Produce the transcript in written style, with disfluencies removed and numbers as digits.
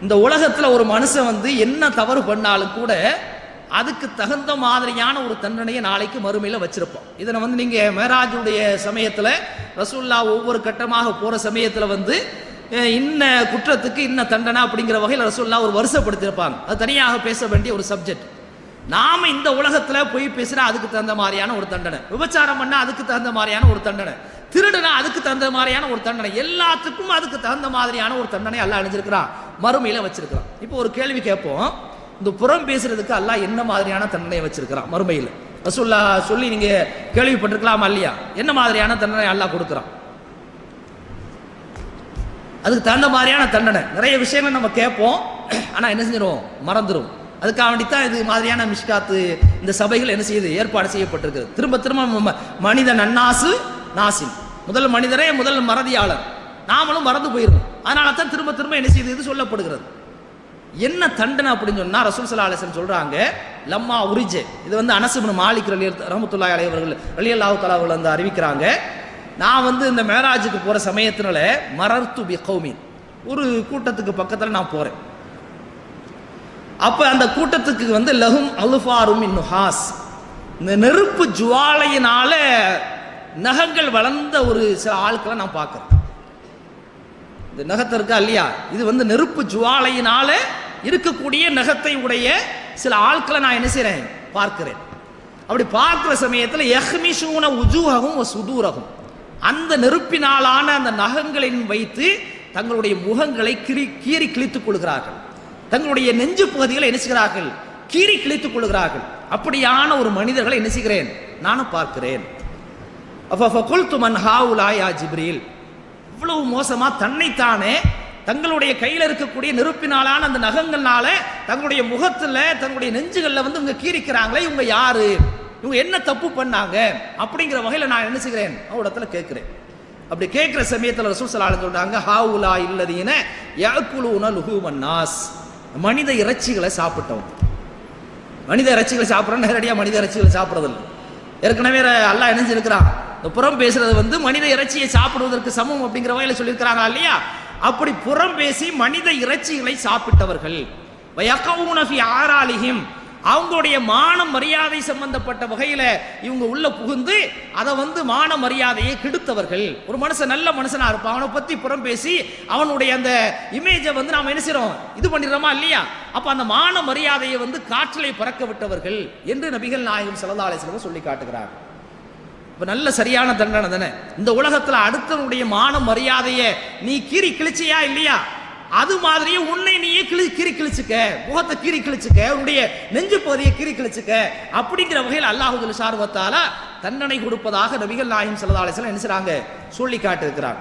இந்த உலகத்தில் ஒரு மனுஷன் வந்து என்ன தவறு பண்ணாலும் கூட அதுக்கு தகுந்த மாதிரியான ஒரு தண்டனையை நாளைக்கு மறுமையில் வச்சிருப்போம். இதனை வந்து நீங்கள் மேராஜுடைய சமயத்தில் ரசூல்லா ஒவ்வொரு கட்டமாக போகிற சமயத்தில் வந்து இன்ன குற்றத்துக்கு இன்ன தண்டனை அப்படிங்கிற வகையில் ரசூல்லா ஒரு வருஷப்படுத்தியிருப்பாங்க. அது தனியாக பேச வேண்டிய ஒரு சப்ஜெக்ட். நாம இந்த உலகத்தில் பொய் பேசுனா அதுக்கு தகுந்த மாதிரியான ஒரு தண்டனை, விபச்சாரம் பண்ணா அதுக்கு தகுந்த மாதிரியான ஒரு தண்டனை, திருடுனா அதுக்கு தகுந்த மாதிரியான ஒரு தண்டனை, எல்லாத்துக்கும் அதுக்கு தகுந்த மாதிரியான ஒரு தண்டனை அல்லாஹ் அணிஞ்சிருக்கிறான், மறுமையில வச்சிருக்கிறான். இப்போ ஒரு கேள்வி கேட்போம், இந்த புறம் பேசுறதுக்கு அல்லாஹ் என்ன மாதிரியான தண்டனை வச்சிருக்கிறான் மறுமையில்? ரசூல்லா சொல்லி நீங்க கேள்விப்பட்டிருக்கலாமா இல்லையா? என்ன மாதிரியான தண்டனை அல்லாஹ் கொடுக்குறான்? அதுக்கு தகுந்த மாதிரியான தண்டனை நிறைய விஷயங்கள் நம்ம கேட்போம், ஆனா என்ன செஞ்சிடும், மறந்துடும். அதுக்காக வேண்டித்தான் இது மாதிரியான மிஷ்காத்து இந்த சபைகள் என்ன செய்யுது, ஏற்பாடு செய்யப்பட்டிருக்கு. திரும்ப திரும்ப மனித நன்னாசு நாசின், முதல் மனிதரே முதல் மறதியாளர், நாமளும் மறந்து போயிருக்கோம். அதனால தான் திரும்ப திரும்ப என்ன செய்யுது, இது சொல்லப்படுகிறது. என்ன தண்டனை அப்படின்னு சொன்னா ரசூல் ஸல்லல்லாஹு அலைஹி வஸல்லம் சொல்றாங்க, லம்மா உரிஜே, இது வந்து அனஸ் இப்னு மாலிக் ரஹ்மத்துல்லாஹி அலைஹி அவர்கள் ரலியல்லாஹு தஆலா அவர்கள் வந்து அறிவிக்கிறாங்க, நான் வந்து இந்த மேராஜுக்கு போற சமயத்தினால மரர்து பி கௌமின், ஒரு கூட்டத்துக்கு பக்கத்தில் நான் போறேன். அப்ப அந்த கூட்டத்துக்கு வந்து லஹும் அல்ஃபாரும் மின் நுஹாஸ், இந்த நெருப்பு ஜுவாலையினால நகங்கள் வளர்ந்த ஒரு சில ஆட்களை நான் பார்க்கிறேன். இந்த நகத்தை இருக்கா இல்லையா, இது வந்து நெருப்பு ஜுவாலையினால இருக்கக்கூடிய நகத்தை உடைய சில ஆட்களை நான் என்ன செய்றேன், பார்க்கிறேன். அப்படி பார்க்கிற சமயத்தில் யஹ்மிஷூன உஜூஹகும் வ சுதூரகும், அந்த நெருப்பினாலான அந்த நகங்களின் வைத்து தங்களுடைய முகங்களை கீறி கிழித்துக் கொள்கிறார்கள், தங்களுடைய நெஞ்சு பகுதிகளை என்ன செய்கிறார்கள், கீறி கிழித்துக் கொள்கிறார்கள். அப்படியான ஒரு மனிதர்களை என்ன செய்கிறேன், நானும் பார்க்கிறேன். ஃபகுல்து மன் ஹாஉலா யா ஜிப்ரீல், இவ்வளவு மோசமா தன்னைத்தானே தங்களுடைய கையில் இருக்கக்கூடிய நெருப்பினாலான அந்த நகங்கள்னால தங்களுடைய முகத்துல தங்களுடைய நெஞ்சுகள்ல வந்து இவங்க கீறிக்கிறாங்களே, இவங்க யாரு, இவங்க என்ன தப்பு பண்ணாங்க அப்படிங்கிற வகையில் நான் என்ன செய்கிறேன், அவரிடத்துல கேட்கிறேன். அப்படி கேட்கிற சமயத்தில் ரசூல் ஸல்லல்லாஹு அலைஹி வஸல்லம் சொல்றாங்க, ஹாஉலா இல்லதீன யஅகுலூன லுஹூமன் நாஸ், மனித இறைச்சிகளை சாப்பிட்டவங்க. மனித இறைச்சிகளை சாப்பிட்றோம், நேரடியாக மனித இறைச்சிகளை சாப்பிட்றதில்லை. ஏற்கனவே அல்லாஹ் என்ன செஞ்சிருக்கிறான், இந்த புறம் பேசுறது வந்து மனித இறைச்சியை சாப்பிடுவதற்கு சமம் அப்படிங்கிற வகையில் சொல்லியிருக்கிறாங்க இல்லையா? அப்படி புறம் பேசி மனித இறைச்சிகளை சாப்பிட்டவர்கள், வயகவுன ஃபி ஆராலிஹிம், அவங்களுடைய மான மரியாதை சம்பந்தப்பட்ட வகையில இவங்க உள்ள புகுந்து அதை வந்து மான மரியாதையை கெடுத்தவர்கள். ஒரு மனுஷன் நல்ல மனுஷனா இருப்பான், அவனை பத்தி புறம் பேசி அவனுடைய அந்த இமேஜை வந்து நாம என்ன செய்றோம், இது பண்ணிடுறோமா இல்லையா? அப்ப அந்த மான மரியாதையை வந்து காற்றிலே பறக்க விட்டவர்கள் என்று நபிகள் நாயகம் ஸல்லல்லாஹு அலைஹி வஸல்லம் சொல்லி காட்டுகிறார். இப்ப நல்ல சரியான தண்டனை தானே. இந்த உலகத்துல அடுத்தவனுடைய மான மரியாதையை நீ கீறி கிழிச்சியா இல்லையா, அது மாதிரியே உன்னை நீயே கீறி கிழிச்சுக்க, முகத்தை கீறி கிழிச்சுக்க, உன்னுடைய நெஞ்சு பகுதியை கீறி கிழிச்சுக்க அப்படிங்கிற வகையில் அல்லாஹ் ஜல்ல ஷானஹு வ தஆலா தண்டனை கொடுப்பதாக நபிகள் நாயகம் ஸல்லல்லாஹு அலைஹி வஸல்லம் என்ன செய்றாங்க, சொல்லி காட்டியிருக்கிறார்.